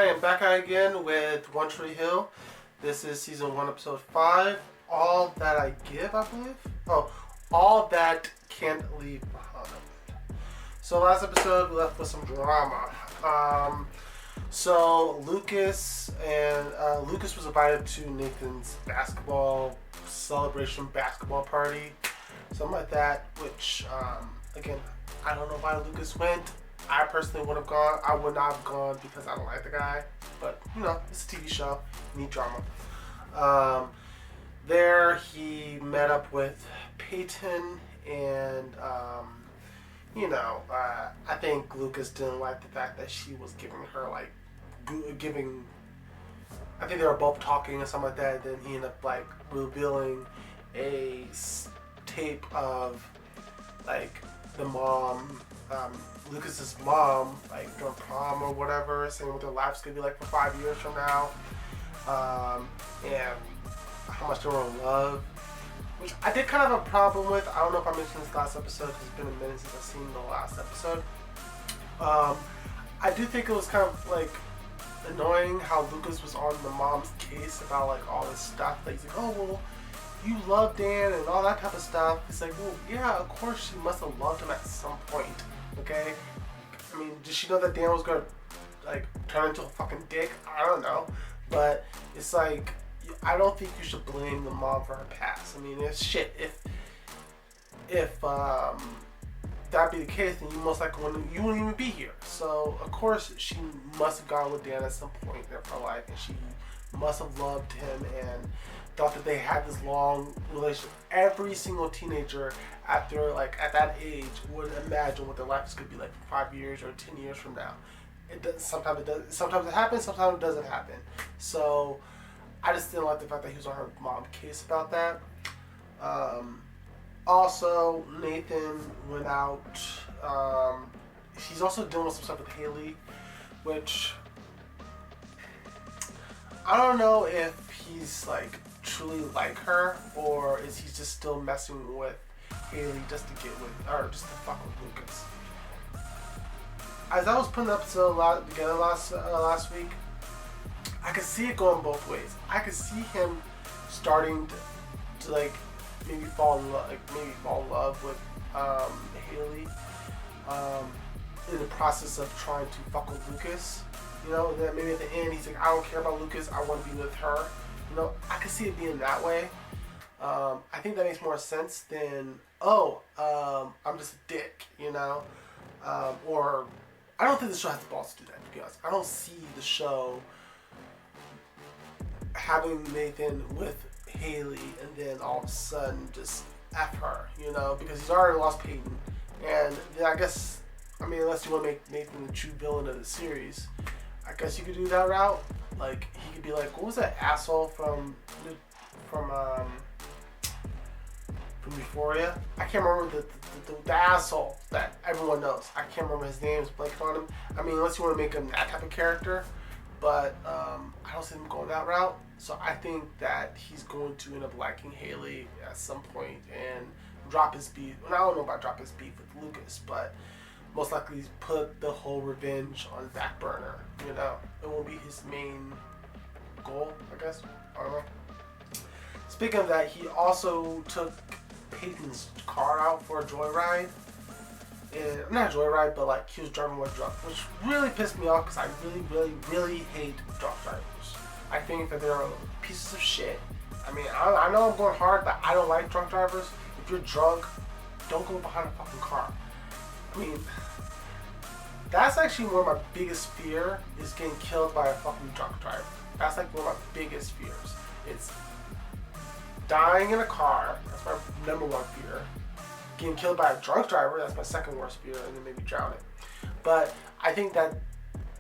I am back again with One Tree Hill. This is season 1, episode 5. All That I Give, I believe. Oh, All That Can't Leave Behind. So last episode we left with some drama. So Lucas was invited to Nathan's basketball celebration, basketball party, something like that. Which again, I don't know why Lucas went. I personally would have gone. I would not have gone because I don't like the guy. But, it's a TV show. You need drama. There he met up with Peyton and, I think Lucas didn't like the fact that she was giving her, I think they were both talking or something like that. Then he ended up, revealing a tape of, the mom, Lucas's mom, during prom or whatever, saying what their life's gonna be like for 5 years from now, and how much they were in love, which I did kind of have a problem with. I don't know if I mentioned this last episode because it's been a minute since I've seen the last episode. I do think it was kind of annoying how Lucas was on the mom's case about all this stuff. He's like, oh well, you love Dan and all that type of stuff. It's like, well, yeah, of course she must have loved him at some point. Okay? I mean, did she know that Dan was gonna turn into a fucking dick? I don't know. But it's I don't think you should blame the mom for her past. I mean, if that be the case, then you most likely you wouldn't even be here. So of course she must have gone with Dan at some point in her life, and she must have loved him and thought that they had this long relationship. Every single teenager at that age would imagine what their life is going to be like for 5 years or 10 years from now. It does. Sometimes it happens. Sometimes it doesn't happen. So I just didn't like the fact that he was on her mom's case about that. Also, Nathan went out. He's also dealing with some stuff with Haley, which I don't know if he's truly like her, or is he just still messing with Haley just to get with, or just to fuck with Lucas. As I was putting the episode together last week, I could see it going both ways. I could see him starting to maybe fall in love with Haley in the process of trying to fuck with Lucas. That maybe at the end he's like, I don't care about Lucas, I want to be with her. I could see it being that way. I think that makes more sense than, I'm just a dick, or I don't think the show has the balls to do that, to be honest. I don't see the show having Nathan with Haley and then all of a sudden just F her, because he's already lost Peyton. And then I guess, unless you want to make Nathan the true villain of the series, I guess you could do that route. He could be what was that asshole from Euphoria? I can't remember the asshole that everyone knows. I can't remember his name. It's blanking on him. Unless you want to make him that type of character. But I don't see him going that route. So I think that he's going to end up liking Haley at some point and drop his beef. Well, I don't know about drop his beef with Lucas, but most likely put the whole revenge on the back burner. It won't be his main goal, I guess. I don't know. Speaking of that, he also took Peyton's car out for a joyride. And not a joyride, but he was driving while drunk, which really pissed me off because I really, really, really hate drunk drivers. I think that they're pieces of shit. I know I'm going hard, but I don't like drunk drivers. If you're drunk, don't go behind a fucking car. That's actually one of my biggest fear is getting killed by a fucking drunk driver. That's one of my biggest fears. It's dying in a car. That's my number one fear. Getting killed by a drunk driver. That's my second worst fear, and then maybe drowning. But I think that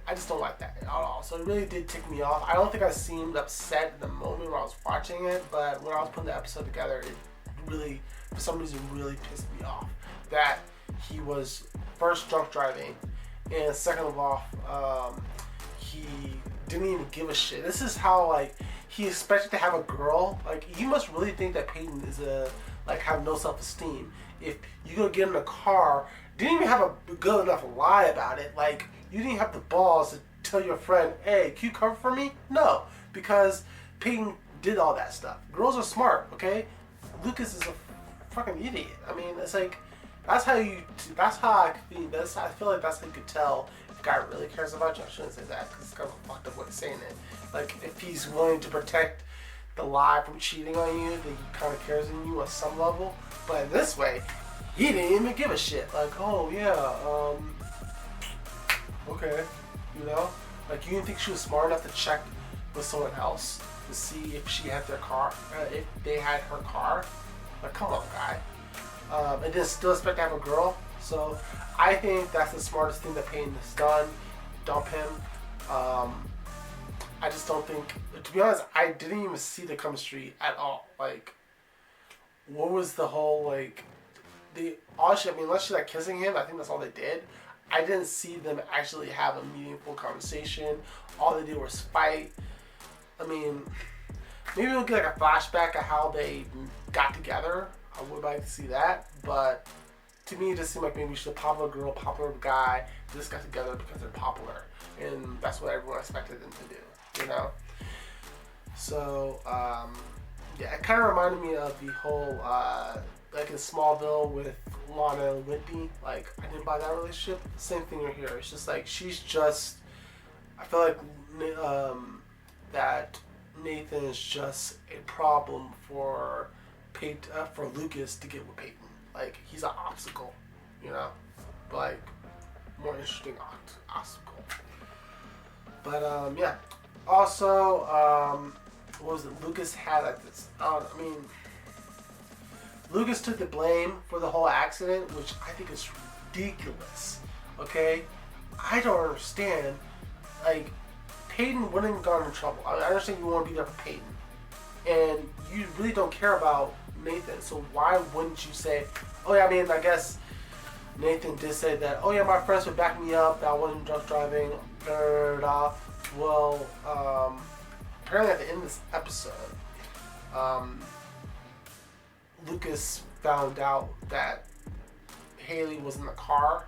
I just don't like that at all. So it really did tick me off. I don't think I seemed upset in the moment when I was watching it, but when I was putting the episode together, it really, for some reason, really pissed me off that he was first drunk driving, and second of all, he didn't even give a shit. This is how he expected to have a girl. You must really think that Peyton is have no self-esteem. If you go get in a car, didn't even have a good enough lie about it. You didn't have the balls to tell your friend, hey, can you cover for me? No, because Peyton did all that stuff. Girls are smart, okay? Lucas is a fucking idiot. I mean, it's like, that's how I feel like that's how you could tell if a guy really cares about you. I shouldn't say that because it's kind of a fucked up way of saying it. Like, if he's willing to protect the lie from cheating on you, that he kind of cares in you on some level. But in this way, he didn't even give a shit. Like, oh yeah, okay, you know? Like, you didn't think she was smart enough to check with someone else to see if she had their car, if they had her car? Like, come on, guy. And then still expect to have a girl? So, I think that's the smartest thing that Peyton has done. Dump him. I just don't think, to be honest, I didn't even see the chemistry at all. Like, what was the whole, like, honestly, I mean, unless she's like kissing him, I think that's all they did. I didn't see them actually have a meaningful conversation. All they did was fight. I mean, maybe we'll get like a flashback of how they got together. I would like to see that, but to me, it just seemed like maybe she's a popular girl, popular guy. They just got together because they're popular, and that's what everyone expected them to do, you know. So yeah, it kind of reminded me of the whole like in Smallville with Lana and Whitney. Like, I didn't buy that relationship. Same thing right here. It's just like she's just. I feel like that Nathan is just a problem for for Lucas to get with Peyton. Like, he's an obstacle, you know, but like more interesting obstacle. But yeah. Also, what was it? Lucas had like this. I mean, Lucas took the blame for the whole accident, which I think is ridiculous. Okay, I don't understand. Like, Peyton wouldn't have gotten in trouble. I understand you want to be there for Peyton, and you really don't care about Nathan. So why wouldn't you say, "Oh yeah, I mean, I guess Nathan did say that. Oh yeah, my friends would back me up. That I wasn't drunk driving." Da, da, da, da. Well, apparently at the end of this episode, Lucas found out that Haley was in the car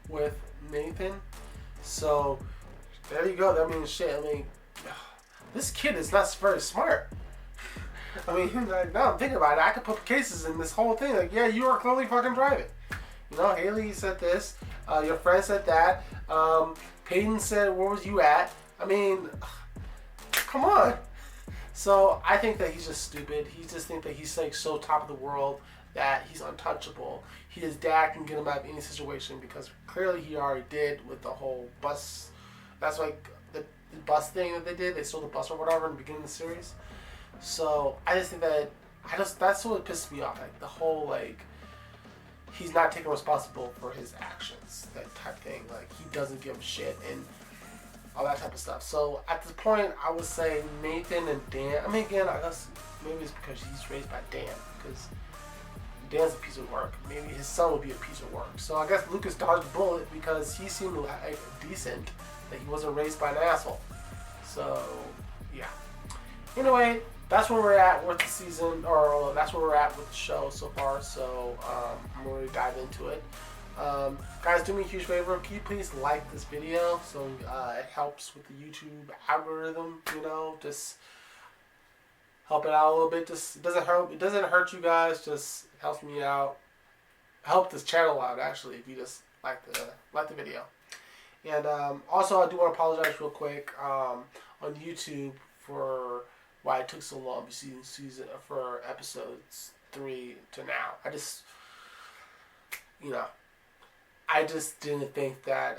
with Nathan. So there you go. I mean, shit. I mean, this kid is not very smart. I mean, now I'm thinking about it. I could put cases in this whole thing. Like, yeah, you are clearly fucking driving. You know, Haley said this. Your friend said that. Peyton said, "Where was you at?" I mean, come on. So I think that he's just stupid. He just thinks that he's like so top of the world that he's untouchable. His dad can get him out of any situation because clearly he already did with the whole bus. That's like the bus thing that they did. They stole the bus or whatever in the beginning of the series. So I just think that that's what pisses me off. Like the whole like he's not taking responsible for his actions, that type thing. Like he doesn't give a shit and all that type of stuff. So at this point, I would say Nathan and Dan. I mean, again, I guess maybe it's because he's raised by Dan, because Dan's a piece of work. Maybe his son would be a piece of work. So I guess Lucas dodged a bullet because he seemed like decent, that he wasn't raised by an asshole. So yeah. Anyway, that's where we're at with the season, or that's where we're at with the show so far. So I'm going to dive into it. Guys, do me a huge favor. Can you please like this video so it helps with the YouTube algorithm? You know, just help it out a little bit. Just it doesn't hurt you guys. Just helps me out. Help this channel out actually if you just like the video. And also, I do want to apologize real quick on YouTube for why it took so long between season for episodes 3 to now. I just didn't think that.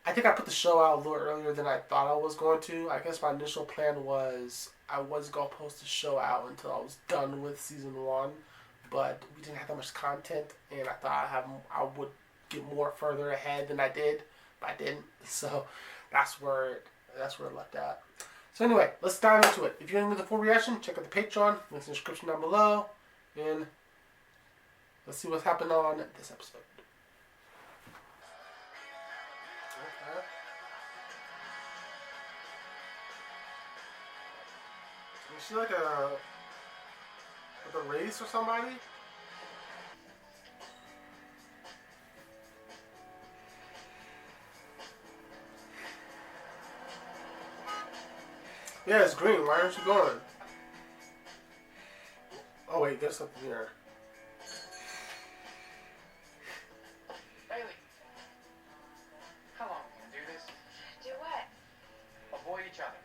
I think I put the show out a little earlier than I thought I was going to. I guess my initial plan was I was going to post the show out until I was done with season 1, but we didn't have that much content, and I thought I would get more further ahead than I did, but I didn't. So that's where it left at. So anyway, let's dive into it. If you're into the full reaction, check out the Patreon. Links in the description down below, and let's see what's happened on this episode. Is she like a race or somebody? Yeah, it's green. Why aren't you going? Oh wait, there's something here. Bailey, how long are we gonna do this? Do what? Avoid each other.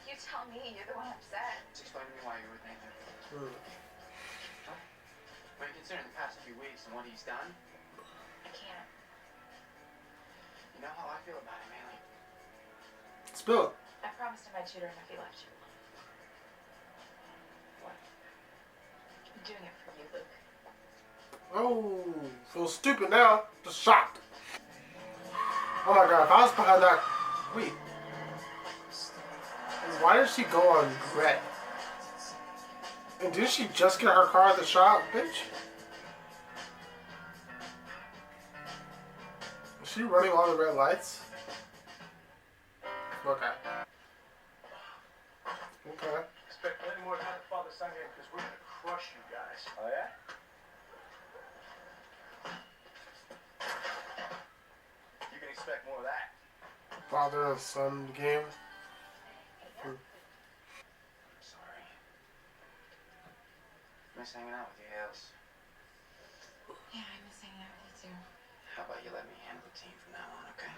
You tell me. You're the one upset. Just explain to me why you're with Nathan. Hmm. When you consider the past few weeks and what he's done, I can't. you know how I feel about him, Bailey. Spill it. I promised him I'd shoot her if he left you. What? I'm doing it for you, Luke. Oh, feel stupid now. Just shocked. Oh my god, if I was behind that. Wait. Why did she go on red? And didn't she just get her car at the shop, bitch? Is she running all the red lights? Okay. Okay. Expect plenty more than Father Sunday because we're gonna crush you guys. Oh, yeah? You can expect more of that. Father and son game. I'm sorry. Miss hanging out with you, Hales. Yeah, I miss hanging out with you too. How about you let me handle the team from now on, okay?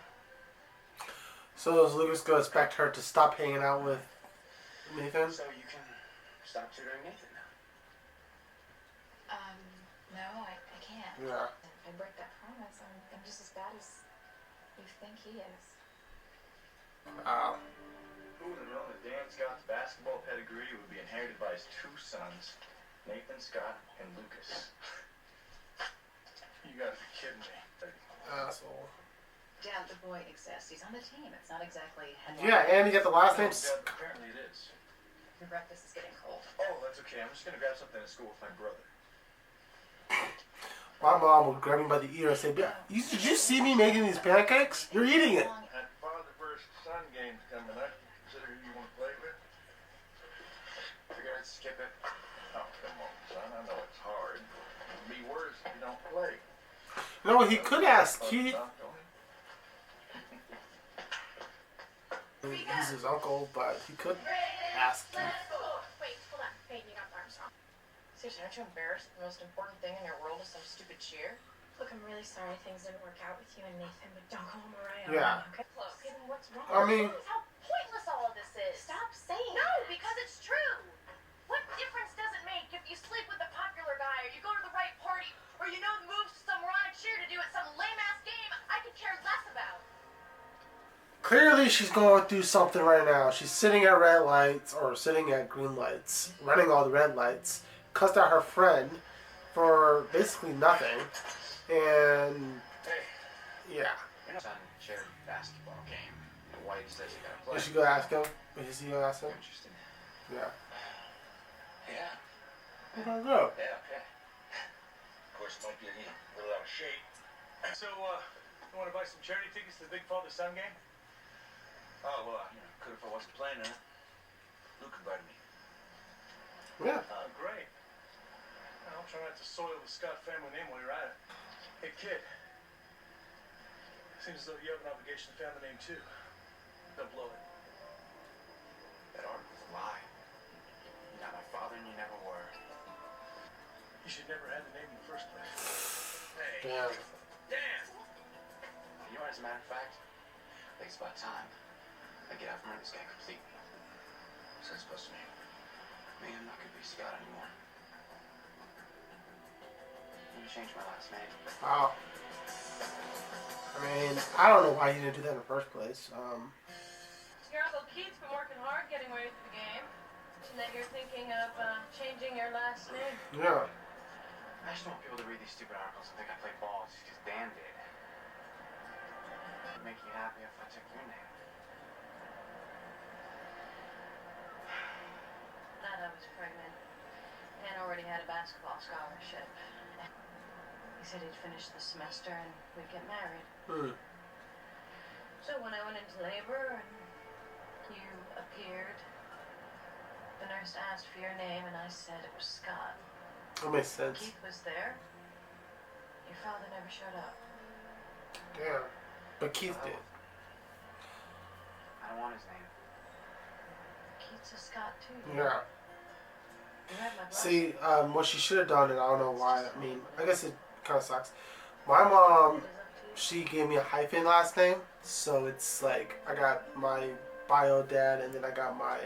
So is Lucas gonna expect her to stop hanging out with Nathan? So you can stop tutoring Nathan now. No, I can't. Yeah. If I break that promise, I'm just as bad as you think he is. Wow. Who would have known that Dan Scott's basketball pedigree would be inherited by his two sons, Nathan Scott and Lucas? You gotta be kidding me. Asshole. Dad, the boy exists. He's on the team. It's not exactly. Yeah, and you get the last name. Yeah, apparently it is. Your breakfast is getting cold. Oh, that's okay. I'm just gonna grab something at school with my brother. My mom would grab me by the ear and say, Did you see me making these pancakes? You're eating it. That father versus son game's coming up. Consider who you want to play with? Figure I'd skip it. Oh, come on, son. I know it's hard. It'll be worse if you don't play. No, he could ask Keith. He's his uncle, but he could ask Keith. Wait, hold on. Hey, you got the arms wrong. Seriously, aren't you embarrassed that the most important thing in your world is some stupid cheer? Look, I'm really sorry things didn't work out with you and Nathan, but don't call Mariah. Yeah. Okay, look. Okay, then what's wrong? I mean- This is how pointless all of this is. Stop saying No, because it's true. What difference does it make if you sleep with a popular guy, or you go to the right party, or you know the moves to some moronic cheer to do at some lame-ass game I could care less about? Clearly, she's going through something right now. She's sitting at red lights or sitting at green lights, running all the red lights. Cussed out her friend for basically nothing, and Hey, yeah. you're not on a charity basketball game. White says you gotta play. You should go ask him. Is he gonna ask him? You're interested? Yeah. Yeah. We're gonna go. Yeah, okay. Of course, it might be a little out of shape. So, you want to buy some charity tickets to the Big Father Son game? Oh, well, could if I wasn't playing in it. Luke invited me. Yeah. Oh, great. I'll try not to soil the Scott family name while you're at it. Hey, kid. Seems as though you have an obligation to family name, too. Don't blow it. That article's a lie. You're not my father and you never were. You should never have the name in the first place. Hey. Damn. Dan! You know, as a matter of fact, I think it's about time I get out from under this guy completely. What's that supposed to mean? Me, I'm not gonna be Scott anymore. I'm gonna change my last name. Wow. I mean, I don't know why he didn't do that in the first place. Your Uncle Keith's been working hard getting ready for the game. And then you're thinking of changing your last name. Yeah. I just don't want people to read these stupid articles and think I play ball just because Dan did. Would it make you happy if I took your name? That I was pregnant. Dan already had a basketball scholarship. He said he'd finish the semester and we'd get married. So when I went into labor and you appeared, the nurse asked for your name and I said it was Scott. That makes sense. Keith was there. Your father never showed up. Damn. But Keith did. I don't want his name. Keith to Scott too. Yeah. You had my See, what she should have done, and I don't know why. I mean, I guess it kind of sucks. My mom, she gave me a hyphen last name, so it's like I got my bio dad, and then I got my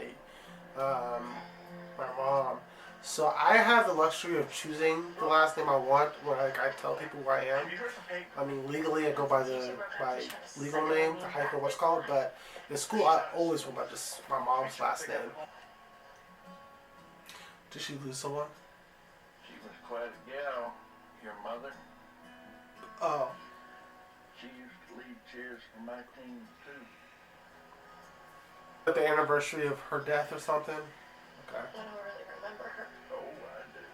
mom. So I have the luxury of choosing the last name I want when I tell people who I am. Have you heard from Peyton? I mean, legally I go by my legal name, the hyphen, what's called, but in school I always went by just my mom's last name. Did she lose someone? She was quite a gal, your mother. Oh. She used to lead cheers for my team too. At the anniversary of her death or something? Okay. I don't really remember her. Oh, I do.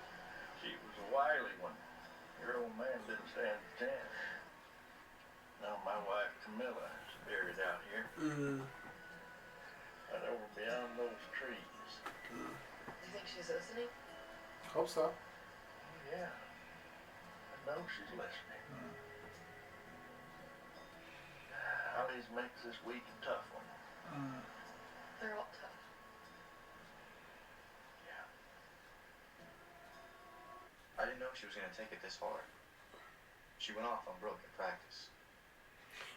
She was a wily one. Your old man didn't stand a chance. Now my wife Camilla is buried out here. And over beyond those trees. Do you think she's listening? Hope so. Oh yeah. I know she's listening. Always makes this week a tough one. They're all tough. Yeah. I didn't know she was gonna take it this far. She went off on Brooke at practice.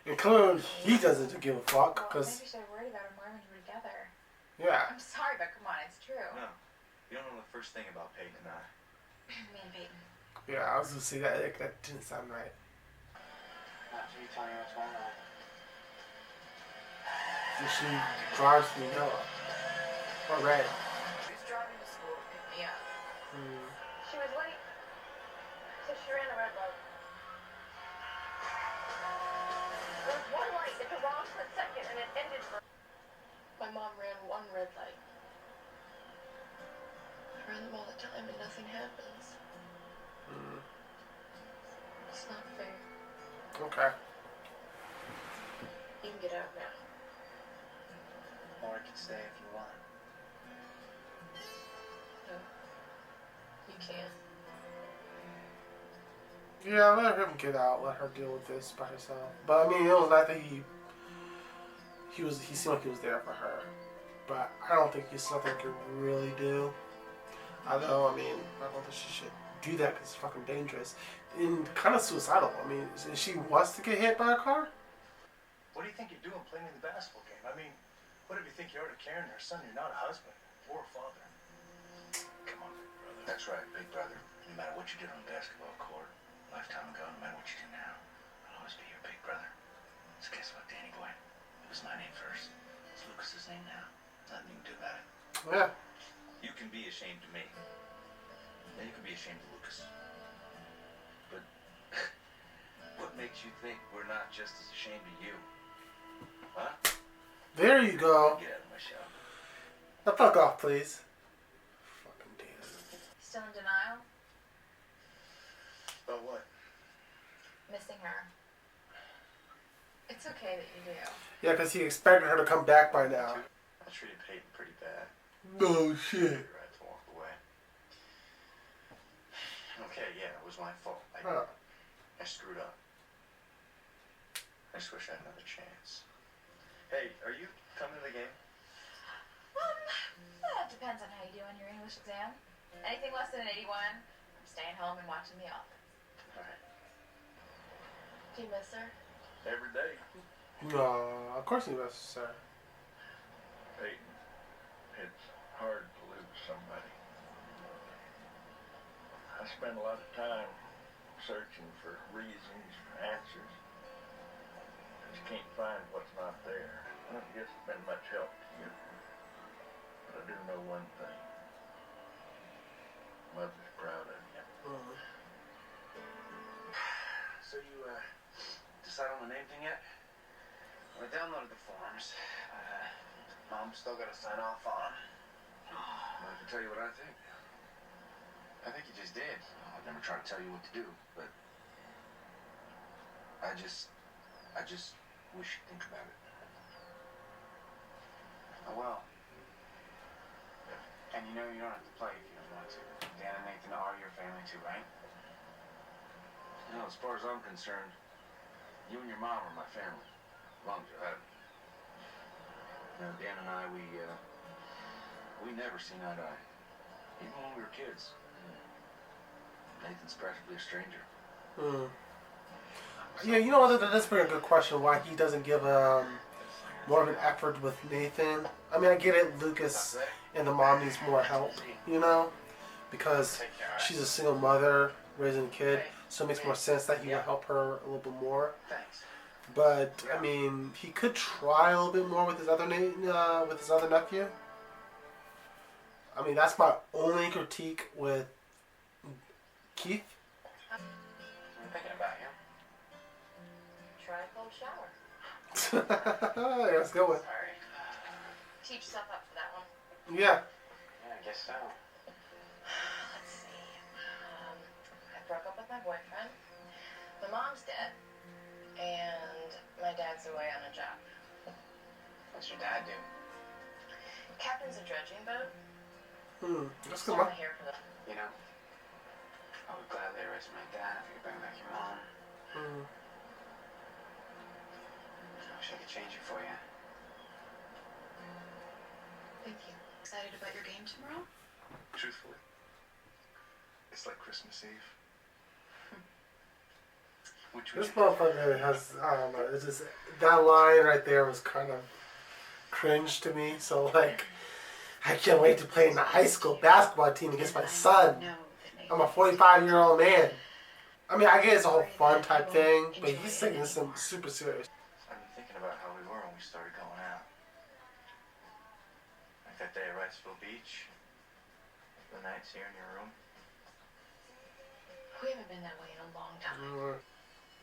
And clearly he doesn't give a fuck, Well, because, maybe she should have worried about her more when you were together. yeah. I'm sorry, but come on, it's true. No, you don't know the first thing about Peyton and I. Me and Peyton. Yeah, I was gonna say that didn't sound right. Not till you tell me what's going on. And she drives me yellow. Or red. She was driving to school to pick me up. She was late, so she ran a red light. There was one light at the wrong split second, and it ended for. My mom ran one red light. I run them all the time, and nothing happens. It's not fair. Okay. You can get out now. Or I can stay if you want. No, you can't. Yeah, let him get out. Let her deal with this by herself. But I mean, it was nice that he seemed like he was there for her. But I don't think it's something he can really do. I know. I mean, I don't think she should do that because it's fucking dangerous and kind of suicidal. I mean, she wants to get hit by a car. What do you think you're doing playing in the basketball game? I mean, what if you think you are to Karen and her son? You're not a husband or a father. Come on, big brother. That's right, big brother. No matter what you did on the basketball court, a lifetime ago, no matter what you do now, I'll always be your big brother. So guess what, Danny boy? It was my name first. It's Lucas's name now. Nothing you can do about it. Yeah. You can be ashamed of me. Then you can be ashamed of Lucas. But what makes you think we're not just as ashamed of you? Huh? There you go. Get out of my shop. Now fuck off, please. Fucking damn. Still in denial? About what? Missing her. It's okay that you do. Yeah, because he expected her to come back by now. I treated Peyton pretty bad. No shit. I had to walk away. Okay, yeah, it was my fault. Huh. I screwed up. I just wish I had another chance. Hey, are you coming to the game? That depends on how you do on your English exam. Anything less than an 81, I'm staying home and watching The Office. Alright. Do you miss her? Every day. No, of course he was, sir. Peyton, it's hard to lose somebody. I spend a lot of time searching for reasons, for answers. I just can't find what's not there. I don't guess it's been much help to you. But I do know one thing. Mother's proud of you. So you, decide on the name thing yet? Well, I downloaded the forms. Mom's still gotta sign off on them. I can tell you what I think. I think you just did. I've never tried to tell you what to do, but I just wish you'd think about it. Oh well. And you know you don't have to play if you don't want to. Dan and Nathan are your family too, right? You know, as far as I'm concerned, you and your mom are my family. As long as you have me. You know, Dan and I, we We never seen eye to eye. Even when we were kids. Nathan's practically a stranger. Hmm. Yeah, you know what? That's a pretty good question. Why he doesn't give more of an effort with Nathan? I mean, I get it. Lucas and the mom needs more help, you know, because she's a single mother raising a kid, so it makes more sense that he would help her a little bit more. Thanks. But I mean, he could try a little bit more with his other nephew. I mean, that's my only critique with Keith. I'm thinking about you. Try a cold shower. Yeah, let's go with. Sorry. Teach yourself up for that one. Yeah. Yeah, I guess so. Let's see. I broke up with my boyfriend. My mom's dead. And my dad's away on a job. What's your dad do? Captain's a dredging boat. That's So good. I'm here for the... You know, I would gladly erase my dad if you could bring back your mom. I wish I could change it for you. Thank you. Excited about your game tomorrow? Truthfully, it's like Christmas Eve. Which This motherfucker has, I don't know, it's just, that line right there was kind of cringe to me. So, like, I can't wait to play in the high school basketball team against my son. I'm a 45-year-old man. I mean, I get it's a whole fun type thing, but he's taking this super serious. I've been thinking about how we were when we started going out. Like that day at Wrightsville Beach. The nights here in your room. We haven't been that way in a long time.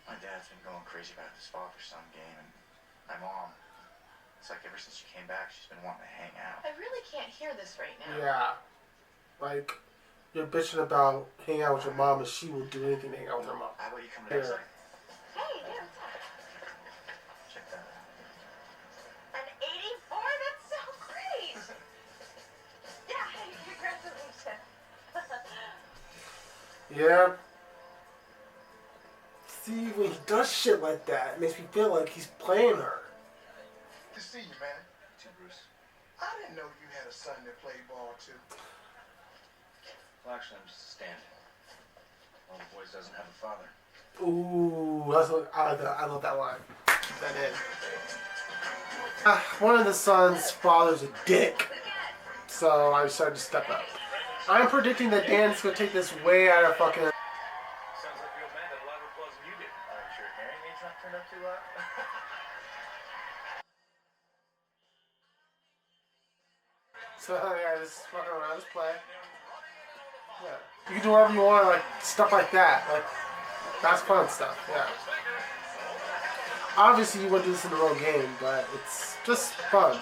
My dad's been going crazy about this father-son game, and my mom. It's like ever since she came back, she's been wanting to hang out. I really can't hear this right now. Yeah. Like, you're bitching about hanging out with your mom, and she will do anything to hang out with her mom. How about you come next Yeah. night? Hey, yeah, what's up? Check that out. An 84? That's so great! Yeah, hey, congratulations. Yeah. See, when he does shit like that, it makes me feel like he's playing her. to see you, man. Too, Bruce. I didn't know you had a son that played ball too. Well, actually, I'm just a stand-in. One of the boys doesn't have a father. Ooh, I love that line. That is. One of the son's father's a dick, so I decided to step up. I'm predicting that Dan's gonna take this way out of fucking. Sounds like the old man got a louder applause than you did. Are you sure hearing aid's not turned up too loud? So yeah, just fucking around, just play. Yeah, you can do whatever you want, like stuff like that. Like that's fun stuff. Yeah. Obviously, you wouldn't do this in the real game, but it's just fun.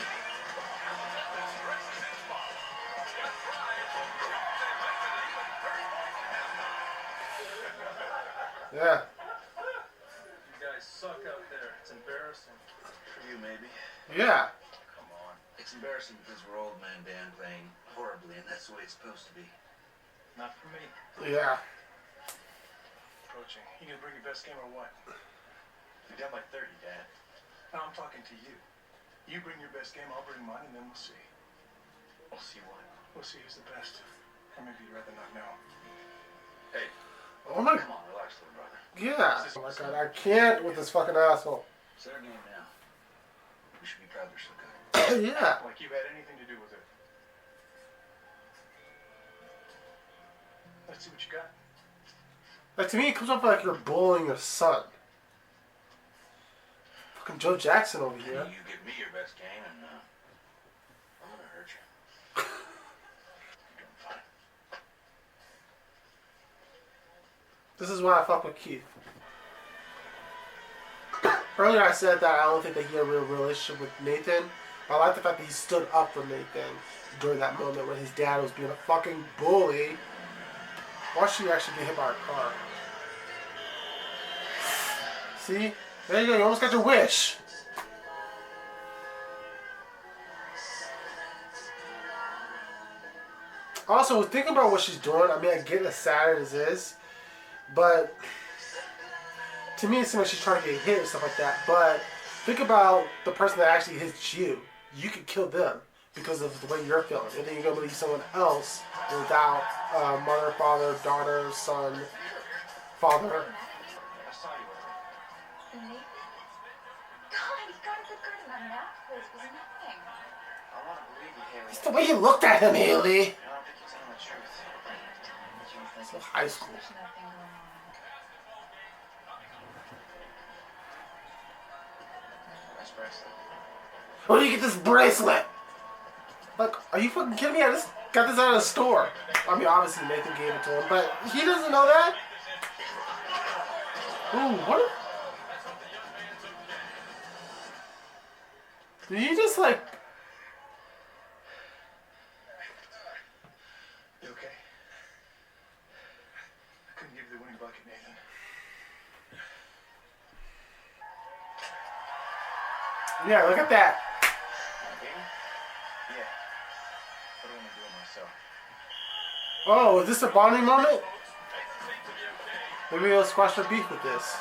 Yeah. You guys suck out there. It's embarrassing. For you, maybe. Yeah. Come on. It's embarrassing because we're old man Dan playing horribly, and that's the way it's supposed to be. Not for me. Yeah. Approaching. You gonna bring your best game or what? You're down by 30, Dad. No, I'm talking to you. You bring your best game, I'll bring mine, and then we'll see. We'll see what. We'll see who's the best. Or maybe you'd rather not know. Hey, Oh my. come on, relax, little brother. Yeah. Oh my god, I can't with this fucking asshole. It's their game now. We should be proud they're so good. Yeah. Like you had anything to do with it. Let's see what you got. Like to me, it comes off like you're bullying your son. Fucking Joe Jackson over here. You give me your best game, and I'm gonna hurt you. You're doing fine. This is why I fuck with Keith. Earlier I said that I don't think that he had a real relationship with Nathan, but I like the fact that he stood up for Nathan during that moment when his dad was being a fucking bully. Watch you actually get hit by a car. See? There you go, you almost got your wish. Also, thinking about what she's doing, I mean, I get as sad as it is, but to me, it seems like she's trying to get hit and stuff like that. But think about the person that actually hits you. You could kill them. because of the way you're feeling, and then you're gonna believe someone else without mother, father, daughter, son, father. I saw you over Nathan? God, he got a good grade in that math quiz. It was nothing. I want to believe you, Haley. It's the way you looked at him, Haley. I don't think you're telling the truth. It's high school. There's nothing going on. Nice bracelet. Where do you get this bracelet? Like, are you fucking kidding me? I just got this out of the store. I mean, obviously Nathan gave it to him, but he doesn't know that. Ooh, what? Did he just like? You okay? I couldn't give you the winning bucket, Nathan. Yeah, look at that. Yeah. What do I want to do with myself? Oh, is this a bonding moment? Maybe he'll squash their beef with this.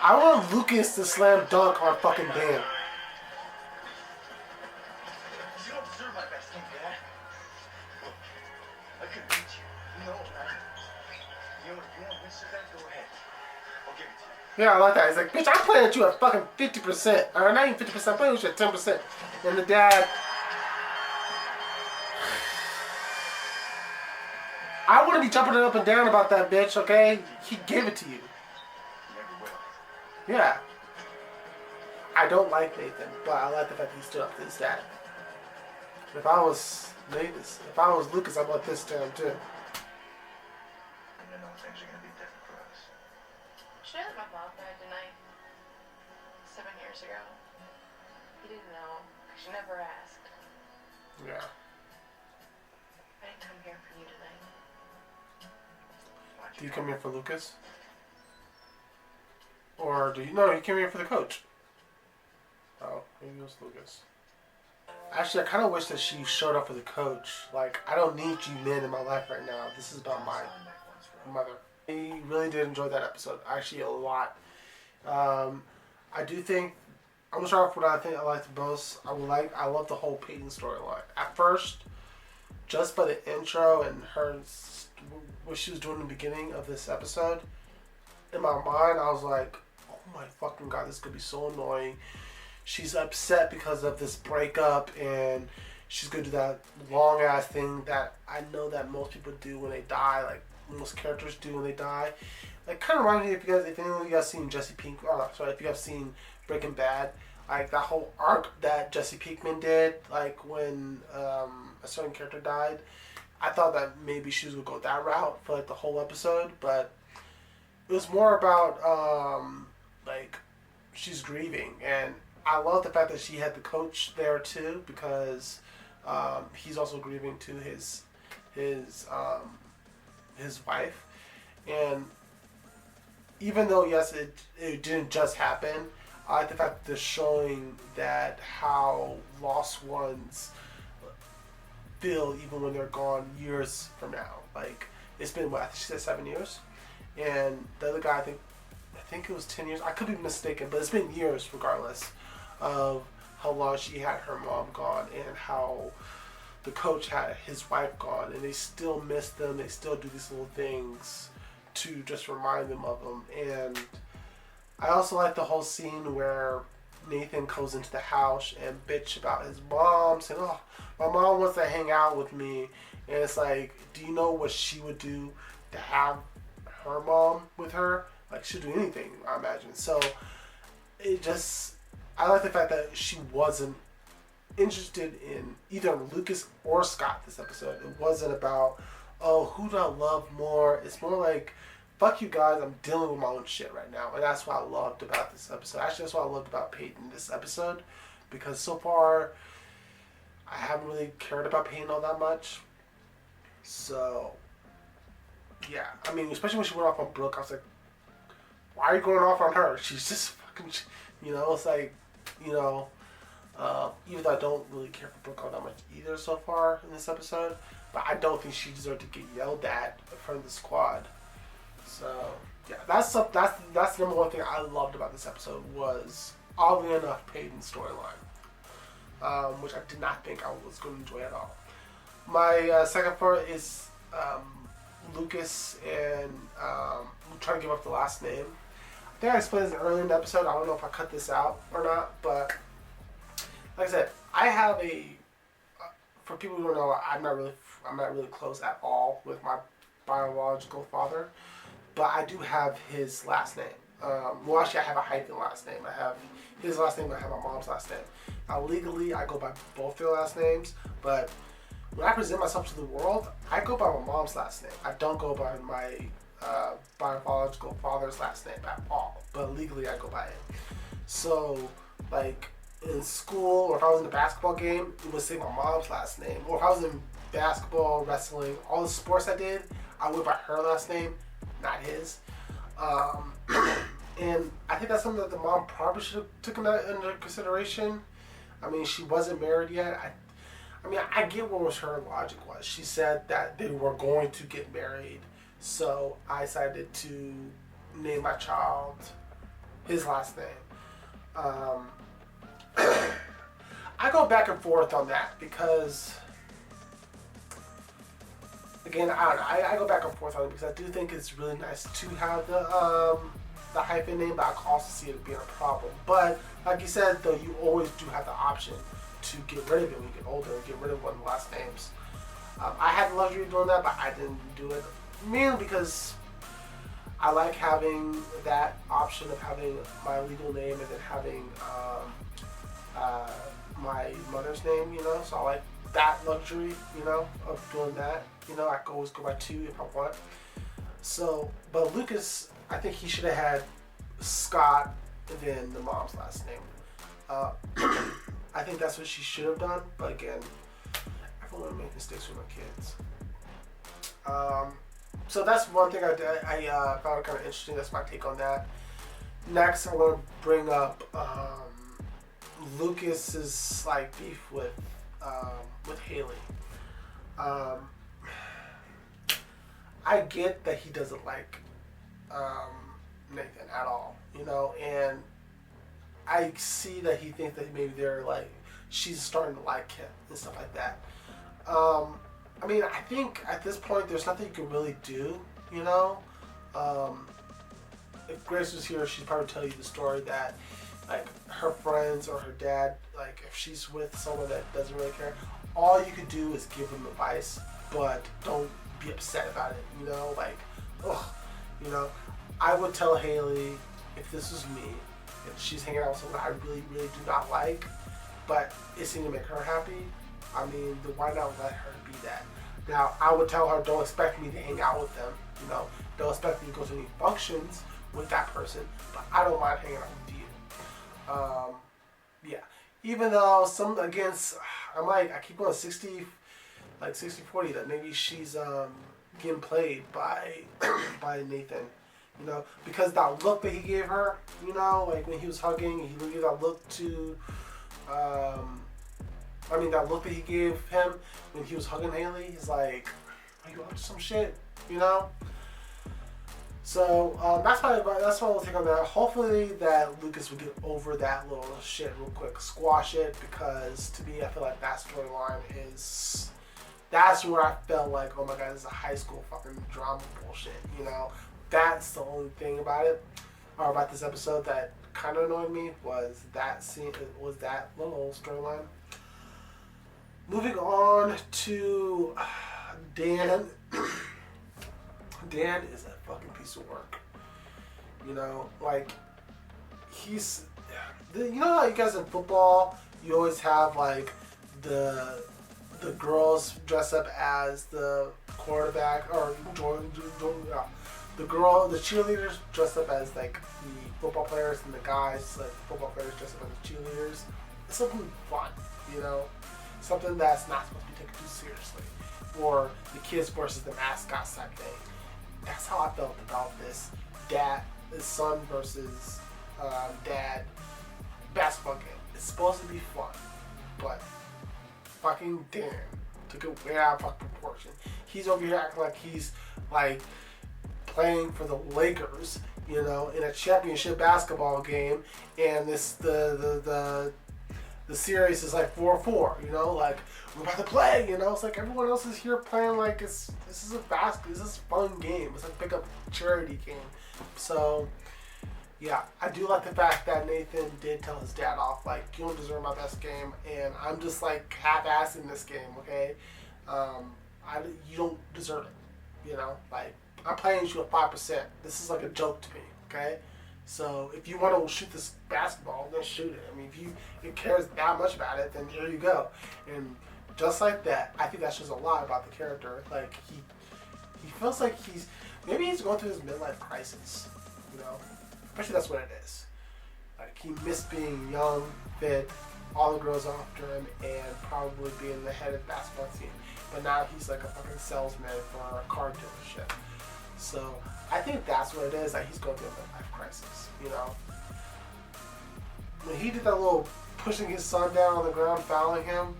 I want Lucas to slam dunk on fucking Dan. You don't deserve my best game, Dad. Look, I could beat you. You know that. You want to miss that? Go ahead. I'll give it to you. Yeah, I like that. He's like, bitch, I'm playing at you at fucking 50%. Or not even 50%, I'm playing at you at 10%. And the dad... I wouldn't be jumping up and down about that, bitch, okay? He gave it to you. Never will. Yeah. I don't like Nathan, but I like the fact that he stood up to his dad. If I was Lucas, I'd want this to him too. And I know things are gonna be different for us. Did you know that my mom died tonight? 7 years ago. You didn't know, because you never asked. Yeah. I didn't come here for you tonight. Do you come here for Lucas? Or do you... No, you came here for the coach. Oh, maybe it was Lucas. Actually, I kind of wish that she showed up for the coach. Like, I don't need you men in my life right now. This is about my mother. I really did enjoy that episode. Actually, a lot. I do think... I'm going to start off with what I think I liked the most. I love the whole Peyton storyline. At first, just by the intro and her... what she was doing in the beginning of this episode, in my mind, I was like, oh my fucking god, this could be so annoying. She's upset because of this breakup, and she's going to do that long ass thing that I know that most people do when they die, like most characters do when they die. Like, kind of reminds me, if any of you guys seen Jesse Pink, if you guys seen Breaking Bad, like that whole arc that Jesse Pinkman did, like when a certain character died. I thought that maybe she was going to go that route for like the whole episode, but it was more about like she's grieving, and I love the fact that she had the coach there too, because he's also grieving to his wife, and even though yes it didn't just happen, I like the fact that they're showing that how lost ones feel even when they're gone years from now. Like, it's been what, I think she said 7 years, and the other guy, I think it was 10 years. I could be mistaken, but it's been years regardless of how long she had her mom gone and how the coach had his wife gone, and they still miss them. They still do these little things to just remind them of them. And I also like the whole scene where Nathan goes into the house and bitch about his mom, saying, oh, my mom wants to hang out with me. And it's like, do you know what she would do to have her mom with her? Like, she'd do anything, I imagine. So, I like the fact that she wasn't interested in either Lucas or Scott this episode. It wasn't about, oh, who do I love more? It's more like, fuck you guys, I'm dealing with my own shit right now. And that's what I loved about this episode. Actually, that's what I loved about Peyton this episode. Because so far, I haven't really cared about Peyton all that much. So, yeah. I mean, especially when she went off on Brooke, I was like, why are you going off on her? She's just fucking, it's like, even though I don't really care for Brooke all that much either so far in this episode, but I don't think she deserved to get yelled at from the squad. So, Yeah, that's the number one thing I loved about this episode was oddly enough Peyton's storyline, which I did not think I was going to enjoy at all. My second part is Lucas and trying to give up the last name. I think I explained this earlier in the episode. I don't know if I cut this out or not, but like I said, I have for people who don't know, I'm not really close at all with my biological father, but I do have his last name. Well, actually, I have a hyphen last name. I have his last name. I have my mom's last name. Now, legally, I go by both their last names, but when I present myself to the world, I go by my mom's last name. I don't go by my biological father's last name at all, but legally, I go by it. So, like, in school, or if I was in a basketball game, it would say my mom's last name. Or if I was in basketball, wrestling, all the sports I did, I went by her last name, not his. And I think that's something that the mom probably should have taken that into consideration. I mean, she wasn't married yet. I get what was her logic was. She said that they were going to get married, so I decided to name my child his last name. I go back and forth on that because, again, I don't know. I go back and forth on it because I do think it's really nice to have the hyphen name, but I can also see it being a problem. But like you said, though, you always do have the option to get rid of it when you get older and get rid of one of the last names. I had the luxury of doing that, but I didn't do it mainly because I like having that option of having my legal name and then having my mother's name, so I like that luxury, of doing that. I can always go by two if I want. So, but Lucas, I think he should have had Scott and then the mom's last name. I think that's what she should have done, but again, everyone make mistakes with my kids. So that's one thing I found kind of interesting. That's my take on that. Next, I want to bring up Lucas's beef with Haley. I get that he doesn't like Nathan at all, and I see that he thinks that maybe she's starting to like him and stuff like that. I think at this point there's nothing you can really do, If Grace was here, she'd probably tell you the story that her friends or her dad, if she's with someone that doesn't really care, all you could do is give them advice, but don't be upset about it, I would tell Haley, if this was me, if she's hanging out with someone I really, really do not like, but it seemed to make her happy, then why not let her be that? Now, I would tell her, don't expect me to hang out with them, don't expect me to go to any functions with that person, but I don't mind hanging out with you. Yeah. Even though I keep on 60-40 that maybe she's getting played by Nathan, because that look that he gave her, when he was hugging, he gave that look to, that look that he gave him when he was hugging Haley, he's like, are you up to some shit, So that's why we'll take on that. Hopefully that Lucas will get over that little shit real quick, squash it, because to me I feel like that storyline that's where I felt like, oh my god, this is a high school fucking drama bullshit, That's the only thing about it, or about this episode that kind of annoyed me, was that scene, was that little storyline. Moving on to Dan. Dan is a fucking piece of work. He's, how you guys in football, you always have the girls dress up as the quarterback, or the cheerleaders dress up as the football players, and the guys, football players dress up as the cheerleaders. It's something fun, something that's not supposed to be taken too seriously, or the kids versus the mascots type thing. That's how I felt about this son versus dad basketball game. It's supposed to be fun, but fucking Dan took it way out of fucking proportion. He's over here acting like he's playing for the Lakers, you know, in a championship basketball game, and the series is like 4-4, you know, like we're about to play, you know, it's like everyone else is here playing like this is a fun game. It's like pick up charity game. So yeah, I do like the fact that Nathan did tell his dad off, like, you don't deserve my best game, and I'm just like half-assing this game, okay? You don't deserve it, you know, like I'm playing you at 5%. This is like a joke to me, okay? So if you want to shoot this basketball, then shoot it. I mean, if you cares that much about it, then here you go. And just like that, I think that shows a lot about the character. Like he feels like maybe he's going through his midlife crisis, you know. Especially that's what it is. Like he missed being young, fit, all the girls after him, and probably being the head of the basketball team. But now he's like a fucking salesman for a car dealership. So I think that's what it is, that he's going through a midlife crisis, you know. When he did that little pushing his son down on the ground, fouling him,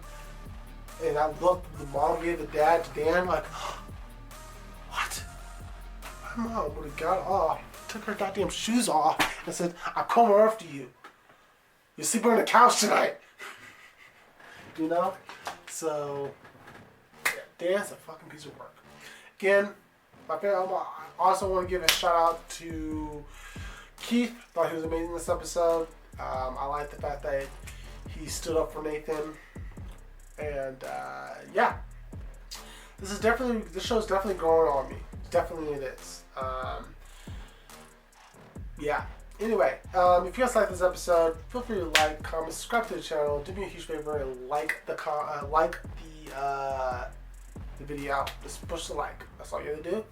and I looked, the mom gave the dad to Dan, like, what? My mom would have got off, took her goddamn shoes off, and said, I'm coming after you. You're sleeping on the couch tonight. You know? So, yeah, Dan's a fucking piece of work. Again, I also want to give a shout out to Keith. Thought he was amazing this episode. I like the fact that he stood up for Nathan. And yeah, this show's definitely growing on me. Definitely it is. Yeah. Anyway, if you guys like this episode, feel free to like, comment, subscribe to the channel. Do me a huge favor and like the video out. Just push the like. That's all you gotta do.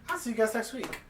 I'll see you guys next week.